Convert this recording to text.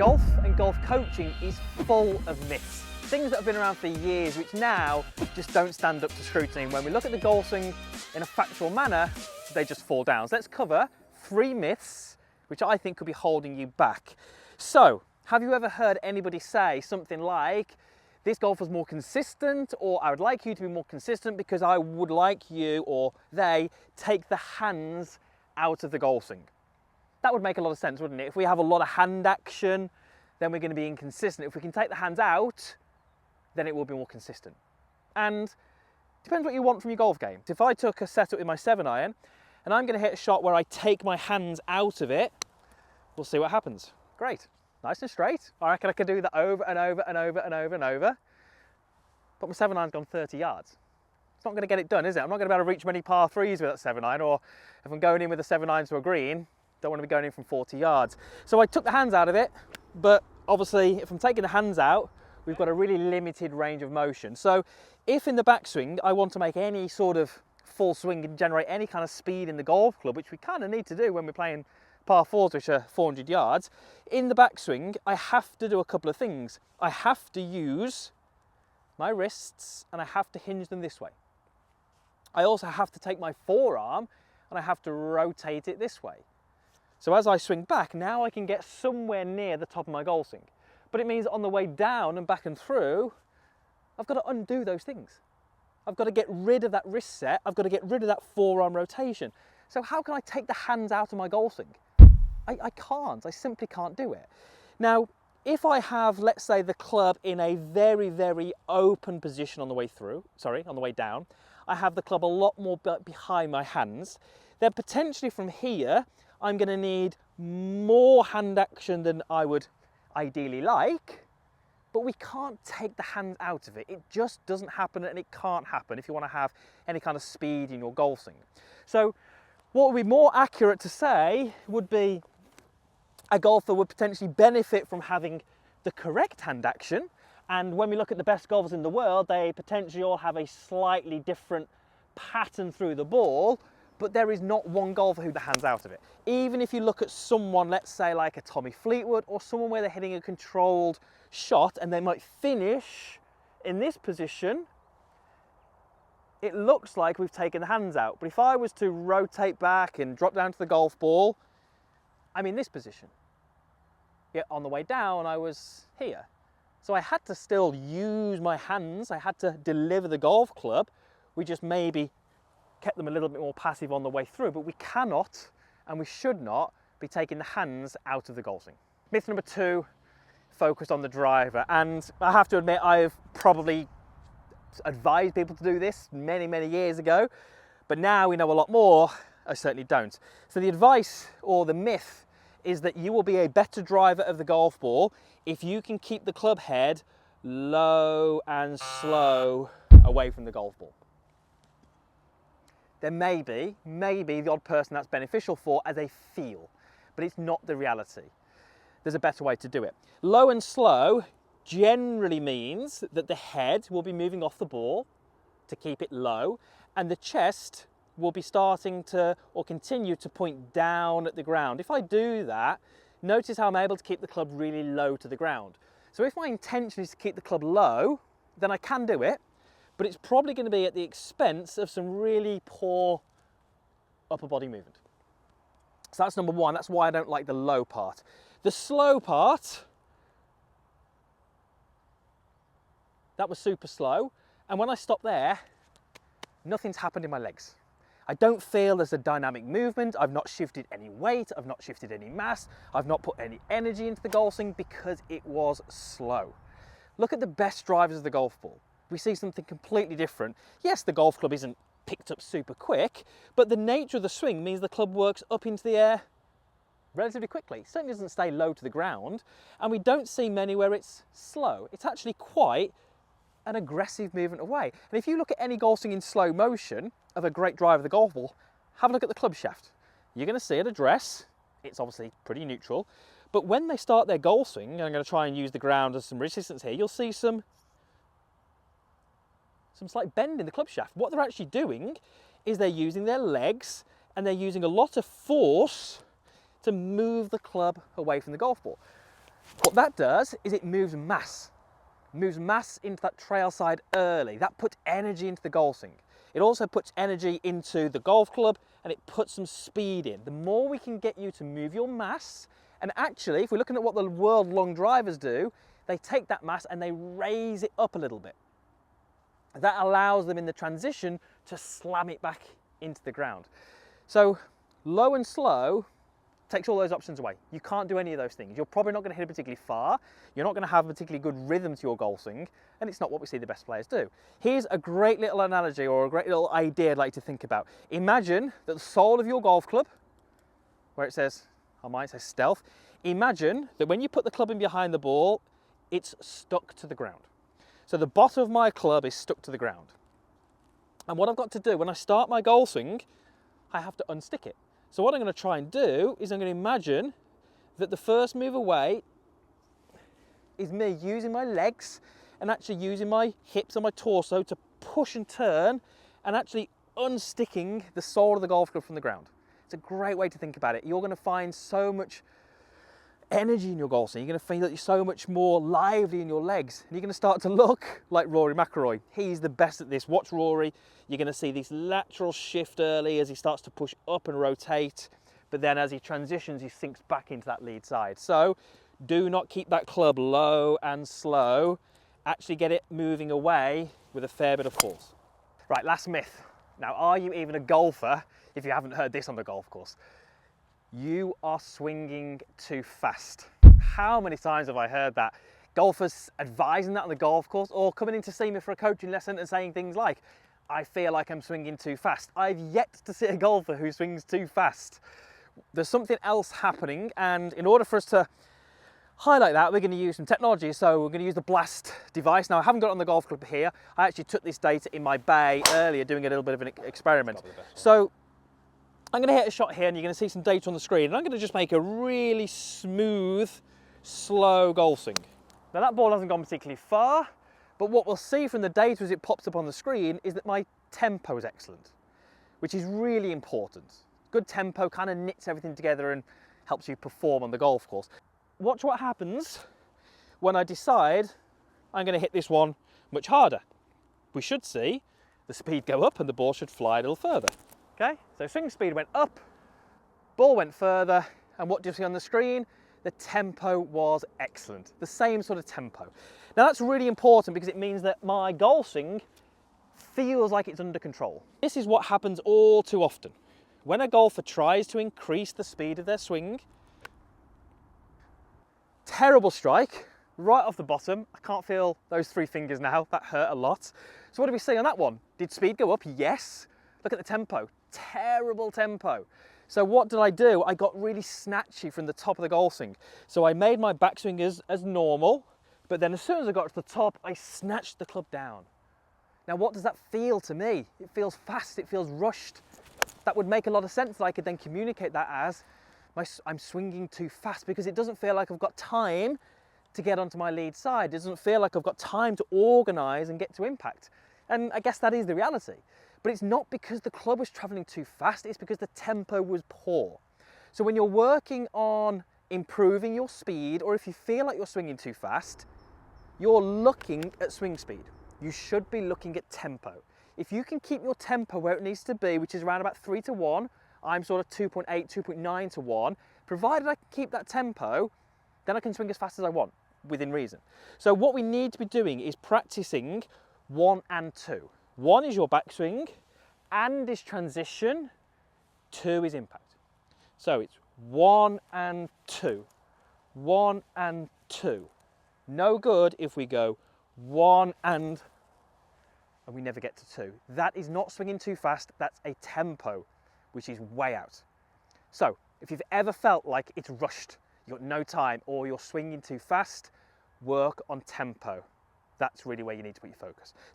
Golf and golf coaching is full of myths. Things that have been around for years which now just don't stand up to scrutiny. When we look at the golf swing in a factual manner, they just fall down. So let's cover 3 myths which I think could be holding you back. So, have you ever heard anybody say something like, this golfer's more consistent, or I would like you to be more consistent because I would like you, or they, take the hands out of the golf swing? That would make a lot of sense, wouldn't it? If we have a lot of hand action, then we're going to be inconsistent. If we can take the hands out, then it will be more consistent. And it depends what you want from your golf game. If I took a setup with my 7-iron, and I'm going to hit a shot where I take my hands out of it, we'll see what happens. Great, nice and straight. I reckon I can do that over and over and over and over and over. But my 7-iron's gone 30 yards. It's not going to get it done, is it? I'm not going to be able to reach many par 3s with that 7-iron, or if I'm going in with a 7-iron to a green, don't want to be going in from 40 yards. So I took the hands out of it, but obviously if I'm taking the hands out, we've got a really limited range of motion. So if in the backswing I want to make any sort of full swing and generate any kind of speed in the golf club, which we kind of need to do when we're playing par 4s, which are 400 yards, in the backswing I have to do a couple of things. I have to use my wrists and I have to hinge them this way. I also have to take my forearm and I have to rotate it this way. So as I swing back, now I can get somewhere near the top of my golf swing. But it means on the way down and back and through, I've got to undo those things. I've got to get rid of that wrist set. I've got to get rid of that forearm rotation. So how can I take the hands out of my golf swing? I can't. I simply can't do it. Now, if I have, let's say, the club in a very, very open position on the way through, on the way down, I have the club a lot more behind my hands, then potentially from here, I'm going to need more hand action than I would ideally like, but we can't take the hands out of it. It just doesn't happen, and it can't happen if you want to have any kind of speed in your golf swing. So what would be more accurate to say would be a golfer would potentially benefit from having the correct hand action, and when we look at the best golfers in the world, they potentially all have a slightly different pattern through the ball, but there is not one golfer who the hands out of it. Even if you look at someone, let's say like a Tommy Fleetwood, or someone where they're hitting a controlled shot and they might finish in this position, it looks like we've taken the hands out. But if I was to rotate back and drop down to the golf ball, I'm in this position. Yet on the way down, I was here. So I had to still use my hands. I had to deliver the golf club. We just maybe kept them a little bit more passive on the way through, but we cannot and we should not be taking the hands out of the golf swing. Myth number 2, focus on the driver. And I have to admit, I've probably advised people to do this many, many years ago, but now we know a lot more, I certainly don't. So the advice, or the myth, is that you will be a better driver of the golf ball if you can keep the club head low and slow away from the golf ball. There may be the odd person that's beneficial for as a feel, but it's not the reality. There's a better way to do it. Low and slow generally means that the head will be moving off the ball to keep it low, and the chest will be starting to, or continue to, point down at the ground. If I do that, notice how I'm able to keep the club really low to the ground. So if my intention is to keep the club low, then I can do it, but it's probably going to be at the expense of some really poor upper body movement. So that's number 1. That's why I don't like the low part. The slow part, that was super slow. And when I stop there, nothing's happened in my legs. I don't feel there's a dynamic movement. I've not shifted any weight. I've not shifted any mass. I've not put any energy into the golf swing because it was slow. Look at the best drivers of the golf ball. We see something completely different. Yes, the golf club isn't picked up super quick, but the nature of the swing means the club works up into the air relatively quickly. It certainly doesn't stay low to the ground, and we don't see many where it's slow. It's actually quite an aggressive movement away. And if you look at any golf swing in slow motion of a great driver of the golf ball, have a look at the club shaft. You're going to see at address, it's obviously pretty neutral, but when they start their golf swing, and I'm going to try and use the ground as some resistance here, you'll see some slight bend in the club shaft. What they're actually doing is they're using their legs and they're using a lot of force to move the club away from the golf ball. What that does is it moves mass into that trail side early. That puts energy into the golf swing. It also puts energy into the golf club, and it puts some speed in. The more we can get you to move your mass, and actually, if we're looking at what the world long drivers do, they take that mass and they raise it up a little bit. That allows them in the transition to slam it back into the ground. So low and slow takes all those options away. You can't do any of those things. You're probably not going to hit it particularly far. You're not going to have a particularly good rhythm to your golf swing, and it's not what we see the best players do. Here's a great little analogy or a great little idea I'd like to think about. Imagine that the sole of your golf club, where it says, on mine it says stealth, imagine that when you put the club in behind the ball, it's stuck to the ground. So the bottom of my club is stuck to the ground. And what I've got to do when I start my golf swing, I have to unstick it. So what I'm going to try and do is I'm going to imagine that the first move away is me using my legs and actually using my hips and my torso to push and turn and actually unsticking the sole of the golf club from the ground. It's a great way to think about it. You're going to find so much energy in your golf swing. You're going to feel that you're so much more lively in your legs, and you're going to start to look like Rory McIlroy. He's the best at this. Watch Rory. You're going to see this lateral shift early as he starts to push up and rotate, but then as he transitions, he sinks back into that lead side. So do not keep that club low and slow. Actually get it moving away with a fair bit of force. Right, last myth. Now, are you even a golfer if you haven't heard this on the golf course? You are swinging too fast. How many times have I heard that? Golfers advising that on the golf course, or coming in to see me for a coaching lesson and saying things like, I feel like I'm swinging too fast. I've yet to see a golfer who swings too fast. There's something else happening, and in order for us to highlight that, we're going to use some technology. So we're going to use the Blast device. Now, I haven't got it on the golf club here. I actually took this data in Mapei earlier doing a little bit of an experiment. So I'm going to hit a shot here and you're going to see some data on the screen, and I'm going to just make a really smooth, slow golf swing. Now that ball hasn't gone particularly far, but what we'll see from the data as it pops up on the screen is that my tempo is excellent, which is really important. Good tempo kind of knits everything together and helps you perform on the golf course. Watch what happens when I decide I'm going to hit this one much harder. We should see the speed go up and the ball should fly a little further. Okay, so swing speed went up, ball went further, and what do you see on the screen? The tempo was excellent, the same sort of tempo. Now that's really important because it means that my golf swing feels like it's under control. This is what happens all too often. When a golfer tries to increase the speed of their swing, terrible strike, right off the bottom. I can't feel those 3 fingers now, that hurt a lot. So what do we see on that one? Did speed go up? Yes. Look at the tempo. Terrible tempo. So what did I do? I got really snatchy from the top of the golf swing. So I made my backswing as normal, but then as soon as I got to the top, I snatched the club down. Now what does that feel to me? It feels fast, it feels rushed. That would make a lot of sense that I could then communicate that as I'm swinging too fast, because it doesn't feel like I've got time to get onto my lead side. It doesn't feel like I've got time to organise and get to impact. And I guess that is the reality. But it's not because the club was travelling too fast, it's because the tempo was poor. So when you're working on improving your speed, or if you feel like you're swinging too fast, you're looking at swing speed. You should be looking at tempo. If you can keep your tempo where it needs to be, which is around about 3 to 1, I'm sort of 2.8, 2.9 to 1, provided I can keep that tempo, then I can swing as fast as I want, within reason. So what we need to be doing is practicing 1 and 2. 1 is your backswing, and is transition, 2 is impact. So it's 1 and 2, 1 and 2. No good if we go 1 and we never get to 2. That is not swinging too fast, that's a tempo, which is way out. So if you've ever felt like it's rushed, you've got no time, or you're swinging too fast, work on tempo. That's really where you need to put your focus.